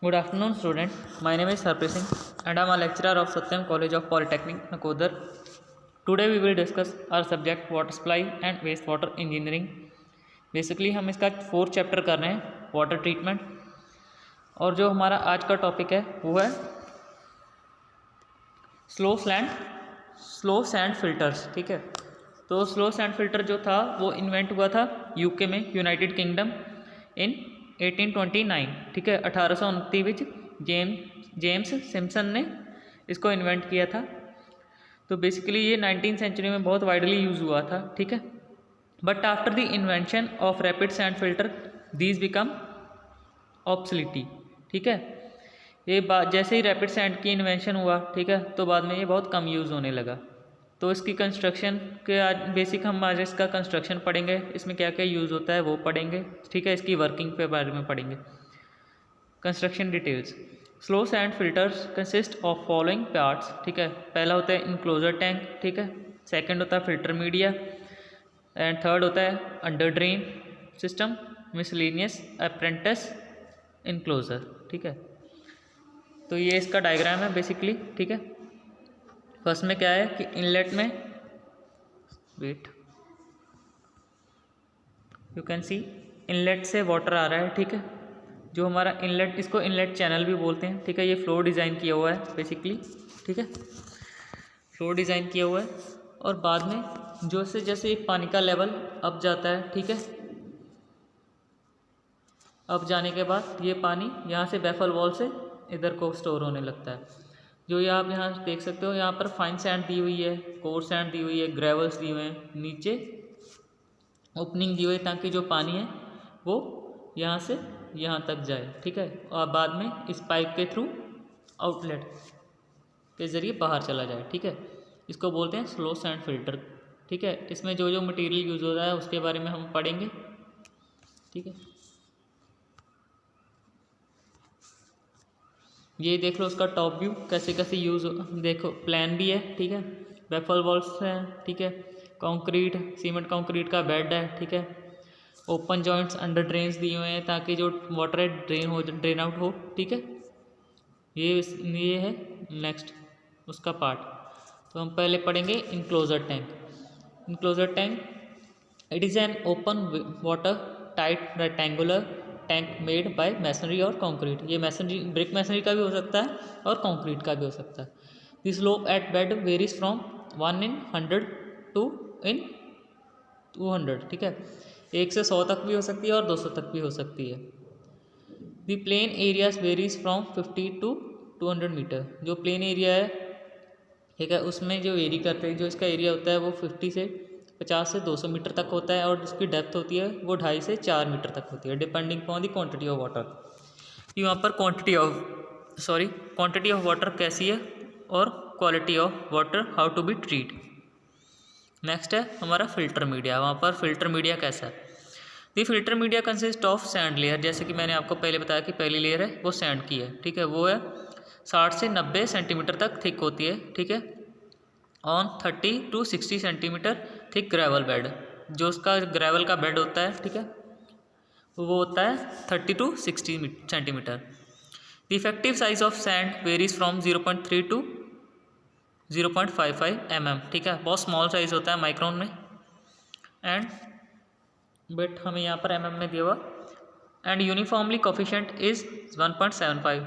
Good afternoon, student. My name is Harpreet Singh, and I am a lecturer of Satyam College of Polytechnic, Nakodar. Today we will discuss our subject water supply and wastewater engineering. Basically हम इसका 4th chapter कर रहे हैं water treatment, और जो हमारा आज का टॉपिक है वो है स्लो सैंड फिल्टर्स। ठीक है, तो स्लो सैंड फिल्टर जो था वो इन्वेंट हुआ था यूके में, यूनाइटेड किंगडम, इन 1829। ठीक है, 1829 विच जेम्स सिम्पसन ने इसको इन्वेंट किया था। तो बेसिकली ये 19th सेंचुरी में बहुत वाइडली यूज़ हुआ था। ठीक है, but after the invention of rapid sand filter these become obsolete. ठीक है, ये बात जैसे ही रैपिड सैंड की इन्वेंशन हुआ, ठीक है, तो बाद में ये बहुत कम यूज़ होने लगा। तो इसकी कंस्ट्रक्शन के आज बेसिक हम आज इसका कंस्ट्रक्शन पढ़ेंगे, इसमें क्या क्या यूज़ होता है वो पढ़ेंगे। ठीक है, इसकी वर्किंग के बारे में पढ़ेंगे। Construction details. Slow sand filters consist of following parts. ठीक है, पहला होता है इनक्लोजर टैंक। ठीक है, सेकंड होता है फिल्टर मीडिया, एंड थर्ड होता है under drain system, miscellaneous apprentice enclosure. ठीक है, तो ये इसका डायग्राम है बेसिकली। ठीक है, फर्स्ट में क्या है कि इनलेट में यू कैन सी इनलेट से वाटर आ रहा है। ठीक है, जो हमारा इनलेट, इसको इनलेट चैनल भी बोलते हैं। ठीक है, ये फ्लो डिज़ाइन किया हुआ है बेसिकली। ठीक है, फ्लो डिज़ाइन किया हुआ है, और बाद में जैसे जैसे पानी का लेवल अप जाता है, ठीक है, अप जाने के बाद ये पानी यहाँ से बैफल वॉल से इधर को स्टोर होने लगता है। जो ये आप यहाँ देख सकते हो, यहाँ पर फाइन सैंड दी हुई है, कोर सैंड दी हुई है, ग्रेवल्स दी हुए हैं, नीचे ओपनिंग दी हुई है ताकि जो पानी है वो यहाँ से यहाँ तक जाए। ठीक है, और बाद में इस पाइप के थ्रू आउटलेट के ज़रिए बाहर चला जाए। ठीक है, इसको बोलते हैं स्लो सैंड फिल्टर। ठीक है, इसमें जो जो मटेरियल यूज़ हो रहा है उसके बारे में हम पढ़ेंगे। ठीक है, ये देख लो उसका टॉप व्यू कैसे कैसे यूज़, देखो प्लान भी है। ठीक है, बैफल वॉल्स हैं। ठीक है, कंक्रीट, सीमेंट कंक्रीट का बेड है। ठीक है, ओपन जॉइंट्स अंडर ड्रेन्स दिए हुए हैं ताकि जो वाटर है ड्रेन आउट हो। ठीक है, ये है नेक्स्ट उसका पार्ट। तो हम पहले पढ़ेंगे enclosure tank. Enclosure tank, it is an open water tight rectangular tank made by masonry और कंक्रीट। ये मैसनरी, ब्रिक मैसनरी का भी हो सकता है और कंक्रीट का भी हो सकता है। The slope at bed varies from 1 in 100 to in 200। ठीक है, 1 से 100 तक भी हो सकती है और 200 तक भी हो सकती है। The plain areas varies from 50 to 200 metre. जो प्लेन एरिया है, ठीक है, उसमें जो वेरी करते हैं, जो इसका एरिया होता है वो 50 से 200 मीटर तक होता है, और जिसकी डेप्थ होती है वो 2.5 से 4 मीटर तक होती है, depending upon the quantity of water. यहाँ पर क्वांटिटी ऑफ वाटर कैसी है और quality of water how to be treat. Next है हमारा फिल्टर मीडिया। वहाँ पर फिल्टर मीडिया कैसा है। The filter media consist of sand layer. जैसे कि मैंने आपको पहले बताया कि पहली लेयर है वो सैंड की है। ठीक है, वो है 60 से 90 सेंटीमीटर तक थिक होती है। ठीक है, on 30 to 60 centimetre thick gravel bed. जो उसका ग्रेवल का बेड होता है, ठीक है, वो होता है 30 to 60 centimetre. The effective size of sand varies from 0.3 to 0.55 mm। ठीक है, बहुत स्मॉल साइज होता है माइक्रोन में, एंड बट हमें यहाँ पर mm में दिया हुआ। And uniformly coefficient is 1.75।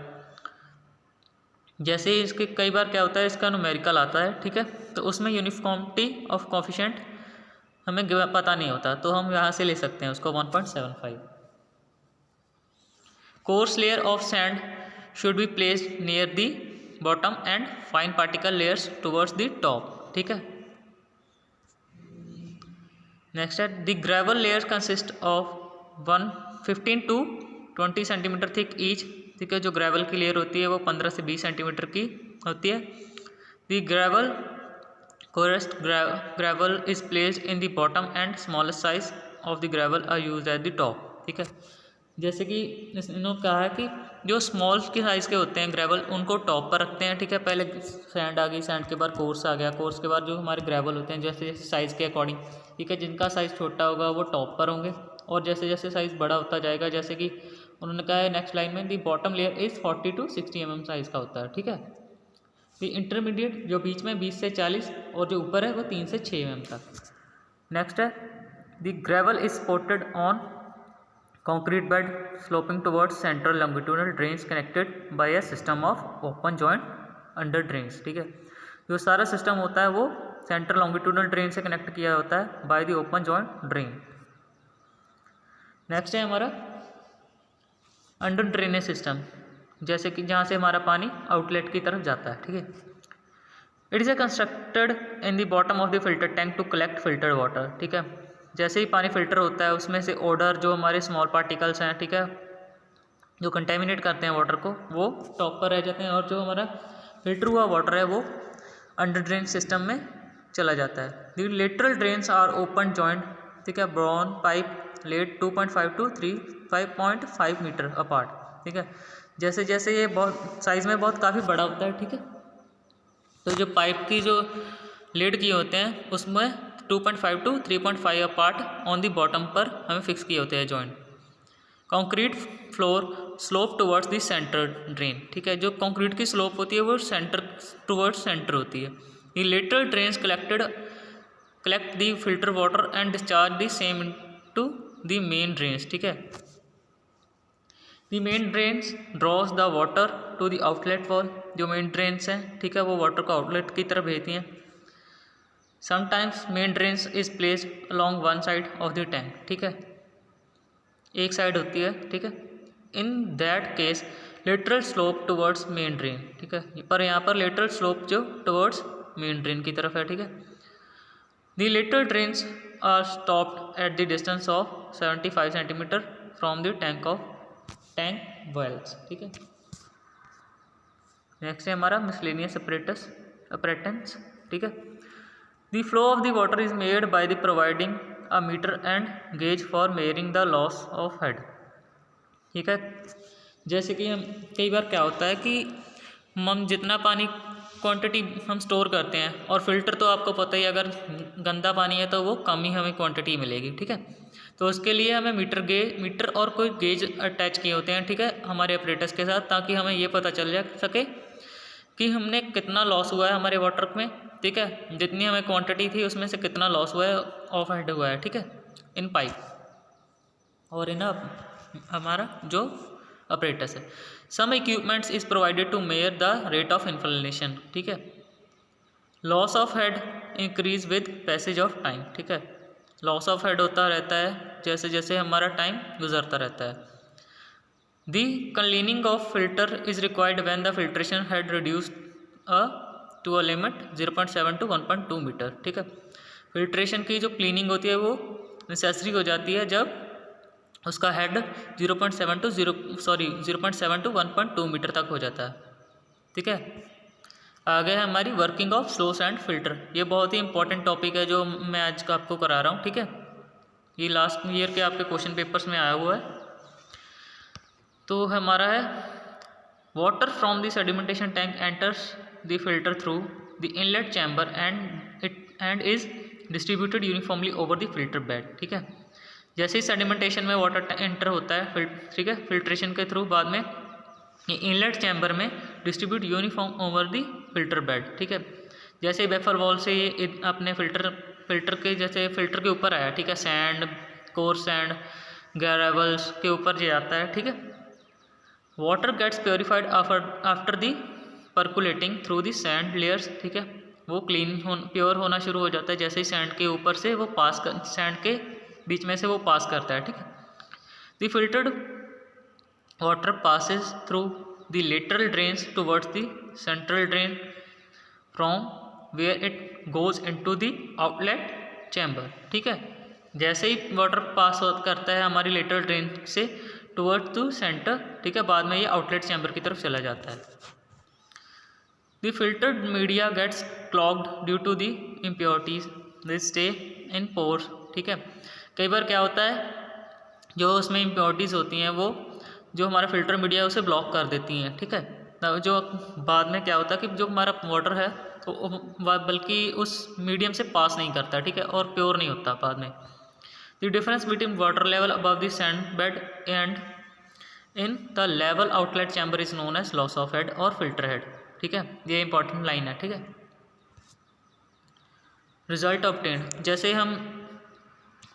जैसे इसके कई बार क्या होता है, इसका न्यूमेरिकल आता है। ठीक है, तो उसमें यूनिफॉर्मिटी ऑफ कोफिशिएंट हमें पता नहीं होता, तो हम यहाँ से ले सकते हैं उसको 1.75। Course layer of sand should be placed near the bottom and fine particle layers towards the top. ठीक है, नेक्स्ट है the gravel layers consist of 15 to 20 centimetre thick each. ठीक है, जो ग्रेवल की लेयर होती है वो 15 से 20 सेंटीमीटर की होती है। The gravel coarsest gravel is placed in the bottom and smallest size of the gravel are used at the top. ठीक है, जैसे कि इन्होंने कहा है कि जो स्मॉल के साइज़ के होते हैं ग्रेवल, उनको टॉप पर रखते हैं। ठीक है, पहले सैंड आ गई, सैंड के बाद कोर्स आ गया, कोर्स के बाद जो हमारे ग्रेवल होते हैं जैसे जैसे साइज़ के अकॉर्डिंग। ठीक है, जिनका साइज़ छोटा होगा वो टॉप पर होंगे, और जैसे जैसे साइज़ बड़ा होता जाएगा, जैसे कि उन्होंने कहा है नेक्स्ट लाइन में दी bottom layer is 40 to 60 mm size का होता है, ठीक है। दी इंटरमीडिएट जो बीच में 20 से 40 और जो ऊपर है वो 3 से 6 mm तक। नेक्स्ट है the gravel is supported on concrete bed sloping towards central longitudinal drains connected by a system of open joint under drains, ठीक है। जो सारा सिस्टम होता है वो सेंट्रल लॉन्गिट्यूडनल ड्रेन से कनेक्ट किया होता है by the open joint drain. Next है हमारा अंडर ड्रेनेज सिस्टम, जैसे कि जहाँ से हमारा पानी आउटलेट की तरफ जाता है, ठीक है। It is a constructed in the bottom of the filter tank to collect filtered water, ठीक है। जैसे ही पानी फिल्टर होता है उसमें से ऑर्डर जो हमारे स्मॉल पार्टिकल्स हैं, ठीक है, जो कंटेमिनेट करते हैं वाटर को, वो टॉप पर रह जाते हैं और जो हमारा फिल्टर हुआ वाटर है वो अंडर ड्रेन सिस्टम में चला जाता है। The lateral drains are open joint, ठीक है, brown pipe laid 2.5 to 5.5 metre apart, ठीक है। जैसे जैसे ये बहुत साइज़ में बहुत काफ़ी बड़ा होता है, ठीक है, तो जो पाइप की जो लेड किए होते हैं उसमें 2.5 to 3.5 apart on the bottom पर हमें फिक्स किए होते हैं joint. Concrete floor slope towards the centre drain, ठीक है, जो कंक्रीट की स्लोप होती है वो सेंटर टुवर्ड्स सेंटर होती है। The lateral drains collect the filter water and discharge the same into the main drains, ठीक है। The main drains draws the water to the outlet wall, जो मेन ड्रेन्स हैं, ठीक है, वो वाटर को आउटलेट की तरफ भेजती हैं। Sometimes main drains is placed along one side of the tank, ठीक है, एक साइड होती है, ठीक है। In that case lateral slope towards main drain, ठीक है, पर यहाँ पर लेटरल स्लोप जो टुवर्ड्स मेन ड्रेन की तरफ है, ठीक है। The lateral drains are stopped at the distance of 75 centimetre from the tank walls, ठीक है। नेक्स्ट है हमारा मिसलेनियस अपरेटेंस, ठीक है। The flow of the water is made by the providing a meter and gauge for measuring the loss of head, ठीक है। जैसे कि हम कई बार क्या होता है कि हम जितना पानी क्वांटिटी हम स्टोर करते हैं, और फिल्टर तो आपको पता ही अगर गंदा पानी है तो वो कम ही हमें क्वांटिटी मिलेगी, ठीक है। तो उसके लिए हमें मीटर और कोई गेज अटैच किए होते हैं, ठीक है, हमारे ऑपरेटर्स के साथ, ताकि हमें ये पता चल जा सके कि हमने कितना लॉस हुआ है हमारे वाटर में, ठीक है, जितनी हमें क्वांटिटी थी उसमें से कितना लॉस हुआ है, ऑफ हेड हुआ है, ठीक है, इन पाइप और इन हमारा जो ऑपरेटर्स है। Some equipments is provided to measure the rate of inflation, ठीक है। Loss of head increase with passage of time, ठीक है, लॉस ऑफ हेड होता रहता है जैसे जैसे हमारा टाइम गुजरता रहता है। The cleaning of filter is required when the filtration head reduced to a limit 0.7 to 1.2 metre, ठीक है। फिल्ट्रेशन की जो क्लीनिंग होती है वो नेसेसरी हो जाती है जब उसका हेड 0.7 to 1.2 मीटर तक हो जाता है, ठीक है। आगे है हमारी वर्किंग ऑफ स्लोस एंड फिल्टर, ये बहुत ही इंपॉर्टेंट टॉपिक है जो मैं आज आपको करा रहा हूँ, ठीक है। ये लास्ट ईयर के आपके क्वेश्चन पेपर्स में आया हुआ है। तो हमारा है water from the sedimentation tank enters the filter through the inlet chamber and is distributed uniformly over the filter bed, ठीक है। जैसे ही सेडिमेंटेशन में वाटर एंटर होता है, ठीक है, फिल्ट्रेशन के थ्रू बाद में ये इनलेट चैम्बर में distribute uniform over the filter bed, ठीक है। जैसे वेफर वॉल से ये अपने फिल्टर के जैसे फिल्टर के ऊपर आया, ठीक है, सैंड, कोर्स सैंड, ग्रेवल्स के ऊपर ये आता है, ठीक है। Water gets purified after the percolating through the sand layers, ठीक है, वो प्योर होना शुरू हो जाता है जैसे ही सैंड के ऊपर से वो सैंड के बीच में से वो पास करता है, ठीक है। The filtered water passes through the lateral drains towards the central drain from where it goes into the outlet chamber, ठीक है। जैसे ही वाटर पास करता है हमारी लेटरल ड्रेन से टुवर्ड्स टू सेंटर, ठीक है, बाद में ये आउटलेट चैम्बर की तरफ चला जाता है। The filtered media gets clogged due to the impurities they stay in pores, ठीक है। कई बार क्या होता है जो उसमें इम्प्योरिटीज़ होती हैं वो जो हमारा फिल्टर मीडिया है उसे ब्लॉक कर देती हैं, ठीक है। जो बाद में क्या होता है कि जो हमारा वाटर है तो बल्कि उस मीडियम से पास नहीं करता, ठीक है, और प्योर नहीं होता बाद में। The difference between water level above the sand bed and in the level outlet chamber is known as loss of head और फिल्टर हेड। ठीक है, ये इंपॉर्टेंट लाइन है। ठीक है, रिजल्ट ऑब्टेन्ड, जैसे हम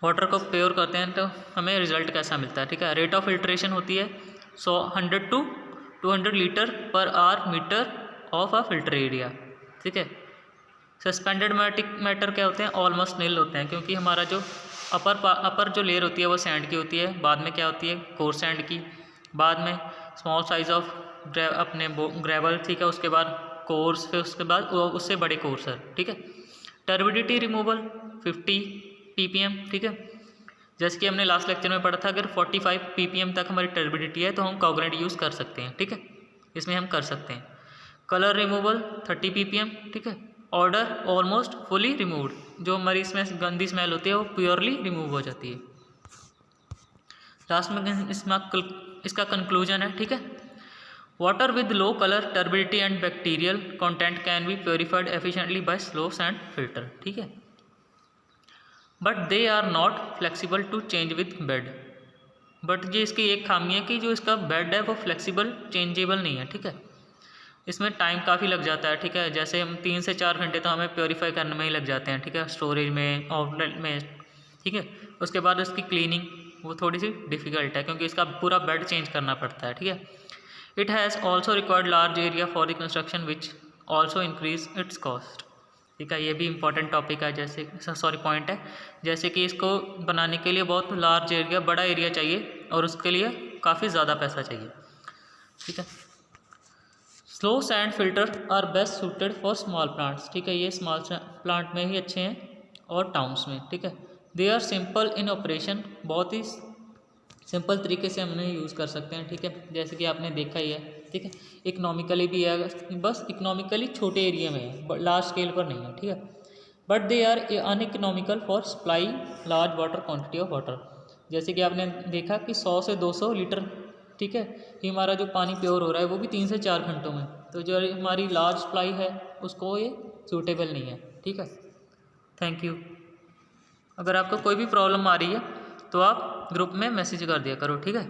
वाटर को प्योर करते हैं तो हमें रिजल्ट कैसा मिलता है। ठीक है, रेट ऑफ फिल्ट्रेशन होती है 100 to 200 litre per hour metre of a filter area. ठीक है, सस्पेंडेड मैटर क्या होते हैं, ऑलमोस्ट नील होते हैं, क्योंकि हमारा जो अपर जो लेयर होती है वो सैंड की होती है, बाद में क्या होती है कोर्स सैंड की, बाद में स्मॉल साइज ऑफ अपने ग्रेवल। ठीक है, उसके बाद कोर्स, फिर उसके बाद उससे बड़े कोर्सर। ठीक है, टर्बिडिटी रिमूवल 50 ppm। ठीक है, जैसे कि हमने लास्ट लेक्चर में पढ़ा था, अगर 45 ppm तक हमारी टर्बिडिटी है तो हम कॉग्रेंट यूज़ कर सकते हैं। ठीक है, इसमें हम कर सकते हैं। Colour removal 30 ppm। ठीक है, ऑर्डर ऑलमोस्ट फुली रिमूव्ड, जो हमारी इसमें गंदी स्मेल होती है वो प्योरली रिमूव हो जाती है। लास्ट में इसका कंक्लूजन है। ठीक है, water with low colour turbidity and bacterial content can be purified efficiently by slow sand filter. ठीक है, but they are not flexible to change with bed. But ये इसकी एक खामी है कि जो इसका बेड है वो फ्लेक्सिबल चेंजेबल नहीं है। ठीक है, इसमें टाइम काफ़ी लग जाता है। ठीक है, जैसे हम 3 से 4 घंटे तो हमें प्योरीफाई करने में ही लग जाते हैं। ठीक है, स्टोरेज में, आउटलेट में। ठीक है, उसके बाद इसकी क्लीनिंग वो थोड़ी सी डिफ़िकल्ट है, क्योंकि इसका पूरा बेड चेंज करना पड़ता है। ठीक है, it has also required large area for the construction which also increase its cost. ठीक है, ये भी इंपॉर्टेंट टॉपिक है, जैसे पॉइंट है, जैसे कि इसको बनाने के लिए बहुत लार्ज एरिया, बड़ा एरिया चाहिए और उसके लिए काफ़ी ज़्यादा पैसा चाहिए। ठीक है, slow sand filter are best suited for small plants. ठीक है, ये स्मॉल प्लांट में ही अच्छे हैं और टाउन्स में। ठीक है, they are simple in operation, बहुत ही सिंपल तरीके से हम उन्हें यूज़ कर सकते हैं। ठीक है, जैसे कि आपने देखा ही है। ठीक है, इकोनॉमिकली भी है, बस इकोनॉमिकली छोटे एरिया में है, लार्ज स्केल पर नहीं है। ठीक है, but they are uneconomical for supply large water quantity of water. जैसे कि आपने देखा कि 100 से 200 लीटर, ठीक है, कि हमारा जो पानी प्योर हो रहा है वो भी 3 से 4 घंटों में, तो जो हमारी लार्ज सप्लाई है उसको ये सूटेबल नहीं है। ठीक है, थैंक यू। अगर आपको कोई भी प्रॉब्लम आ रही है तो आप ग्रुप में मैसेज कर दिया करो। ठीक है।